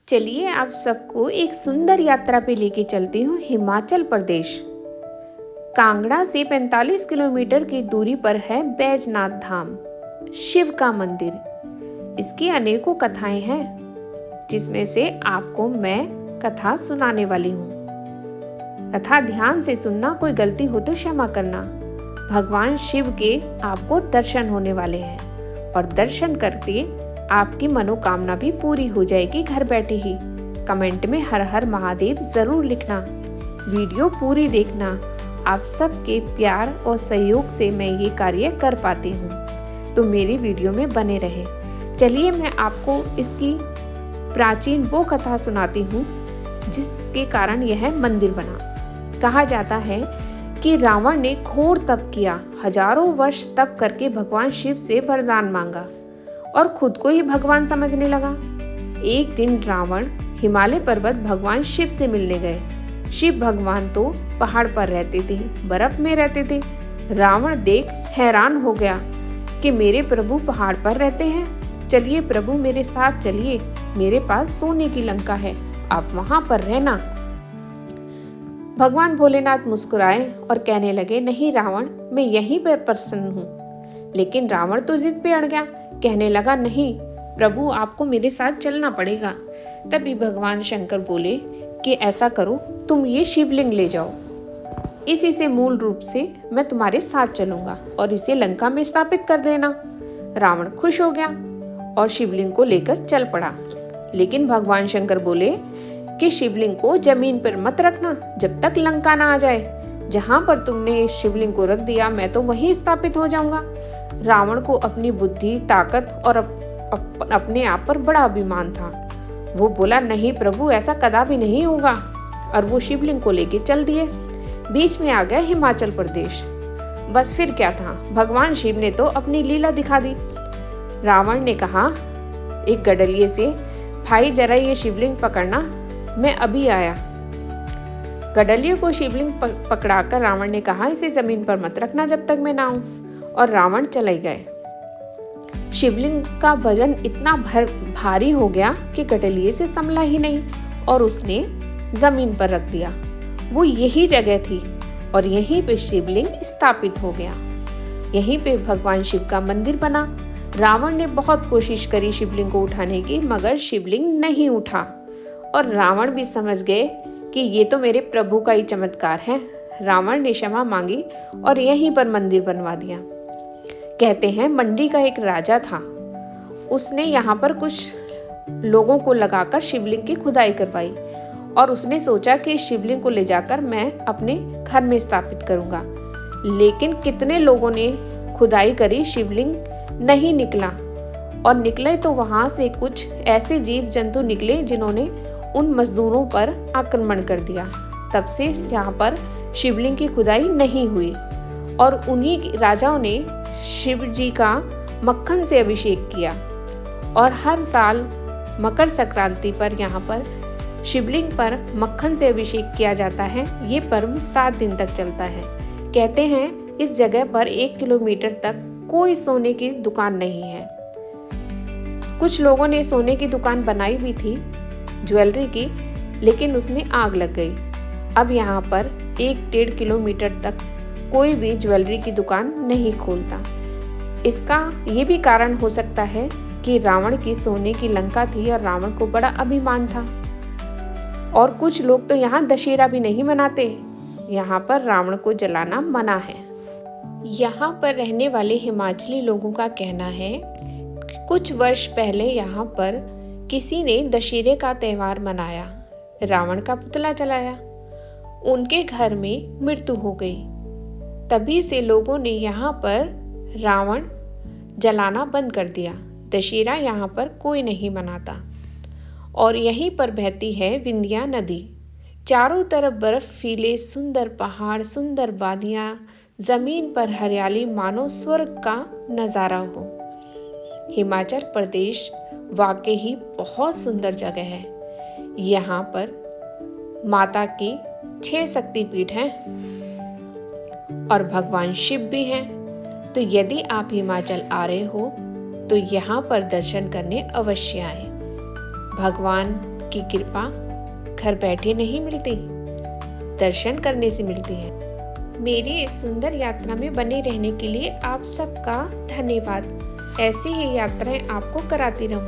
चलिए आप सबको एक सुंदर यात्रा पे लेके चलती हूँ हिमाचल प्रदेश। कांगड़ा से 45 किलोमीटर की दूरी पर है बैजनाथ धाम, शिव का मंदिर। इसकी अनेकों कथाएं हैं, जिसमें से आपको मैं कथा सुनाने वाली हूँ। कथा ध्यान से सुनना, कोई गलती हो तो क्षमा करना। भगवान शिव के आपको दर्शन होने वाले हैं और दर्शन करके आपकी मनोकामना भी पूरी हो जाएगी घर बैठे ही। कमेंट में हर हर महादेव जरूर लिखना, वीडियो पूरी देखना। आप सबके प्यार और सहयोग से मैं ये कार्य कर पाती हूँ, तो मेरी वीडियो में बने रहें। चलिए मैं आपको इसकी प्राचीन वो कथा सुनाती हूँ जिसके कारण यह मंदिर बना। कहा जाता है कि रावण ने घोर तप किया, हजारों वर्ष तप करके भगवान शिव से वरदान मांगा और खुद को ही भगवान समझने लगा। एक दिन रावण हिमालय पर्वत भगवान शिव से मिलने गए। शिव भगवान तो पहाड़ पर रहते थे, बर्फ में रहते थे। रावण देख हैरान हो गया कि मेरे प्रभु पहाड़ पर रहते हैं। चलिए प्रभु मेरे साथ चलिए, मेरे पास सोने की लंका है, आप वहां पर रहना। भगवान भोलेनाथ मुस्कुराए और कहने लगे, नहीं रावण, मैं यहीं पर प्रसन्न हूँ। लेकिन रावण तो जिद पे अड़ गया, कहने लगा, नहीं प्रभु आपको मेरे साथ चलना पड़ेगा। तभी भगवान शंकर बोले कि ऐसा करो, तुम ये शिवलिंग ले जाओ, इसी से मूल रूप से मैं तुम्हारे साथ चलूंगा और इसे लंका में स्थापित कर देना। रावण खुश हो गया और शिवलिंग को लेकर चल पड़ा। लेकिन भगवान शंकर बोले कि शिवलिंग को जमीन पर मत रखना जब तक लंका ना आ जाए। जहां पर तुमने इस शिवलिंग को रख दिया, मैं तो वहीं स्थापित हो जाऊंगा। रावण को अपनी बुद्धि, ताकत और अपने आप पर बड़ा अभिमान था। वो बोला, नहीं प्रभु ऐसा कदापि नहीं होगा, और वो शिवलिंग को लेके चल दिए। बीच में आ गया हिमाचल प्रदेश। बस फिर क्या था, भगवान शिव ने तो अपनी लीला दिखा दी। रावण ने कहा एक गडलिये से, भाई जरा ये शिवलिंग पकड़ना, मैं अभी आया। गडलिये को शिवलिंग पकड़ाकर रावण ने कहा, इसे जमीन पर मत रखना जब तक मैं ना आऊं, और रावण चले गए। शिवलिंग का वजन इतना भारी हो गया कि गडलिये से संभला ही नहीं और उसने जमीन पर रख दिया। वो यही जगह थी और यहीं पे शिवलिंग स्थापित हो गया। यहीं पे भगवान शिव का मंदिर बना। रावण ने बहुत कोशिश करी शिवलिंग को उठाने की, मगर शिवलिंग नहीं उठा और रावण भी समझ गए कि ये तो मेरे प्रभु का ही चमत्कार है। रावण ने क्षमा मांगी और यहीं पर मंदिर बनवा दिया। कहते हैं मंडी का एक राजा था, उसने यहाँ पर कुछ लोगों को लगाकर शिवलिंग की खुदाई करवाई और उसने सोचा कि शिवलिंग को ले जाकर मैं अपने घर में स्थापित करूंगा। लेकिन कितने लोगों ने खुदाई करी, शिवलिंग नहीं निकला, और निकले तो वहां से कुछ ऐसे जीव जंतु निकले जिन्होंने उन मजदूरों पर आक्रमण कर दिया। तब से यहाँ पर शिवलिंग की खुदाई नहीं हुई और उन्हीं राजाओं ने शिव जी का मक्खन से अभिषेक किया और हर साल मकर संक्रांति पर यहाँ पर शिवलिंग पर मक्खन से अभिषेक किया जाता है। ये पर्व 7 दिन तक चलता है। कहते हैं इस जगह पर 1 किलोमीटर तक कोई सोने की दुकान नहीं है। कुछ लोगों ने सोने की दुकान बनाई भी थी, ज्वेलरी की, लेकिन उसमें आग लग गई। अब यहाँ पर 1-1.5 किलोमीटर तक कोई भी ज्वेलरी की दुकान नहीं खोलता। इसका ये भी कारण हो सकता है कि रावण की सोने की लंका थी और रावण को बड़ा अभिमान था। और कुछ लोग तो यहाँ दशहरा भी नहीं मनाते, यहाँ पर रावण को जलाना मना है। यहाँ पर रहने वाले हिमाचली लोगों का कहना है कुछ वर्ष पहले यहाँ पर किसी ने दशहरे का त्यौहार मनाया, रावण का पुतला जलाया, उनके घर में मृत्यु हो गई। तभी से लोगों ने यहाँ पर रावण जलाना बंद कर दिया। दशहरा यहाँ पर कोई नहीं मनाता। और यहीं पर बहती है विंध्या नदी। चारों तरफ बर्फीले सुंदर पहाड़, सुंदर वादियाँ, जमीन पर हरियाली, मानो स्वर्ग का नज़ारा हो। हिमाचल प्रदेश वाकई ही बहुत सुंदर जगह है। यहाँ पर माता की 6 शक्तिपीठ हैं और भगवान शिव भी हैं। तो यदि आप हिमाचल आ रहे हो तो यहाँ पर दर्शन करने अवश्य आए। भगवान की कृपा घर बैठे नहीं मिलती, दर्शन करने से मिलती है। मेरी इस सुंदर यात्रा में बने रहने के लिए आप सबका धन्यवाद। ऐसी ही यात्राएं आपको कराती रहूं।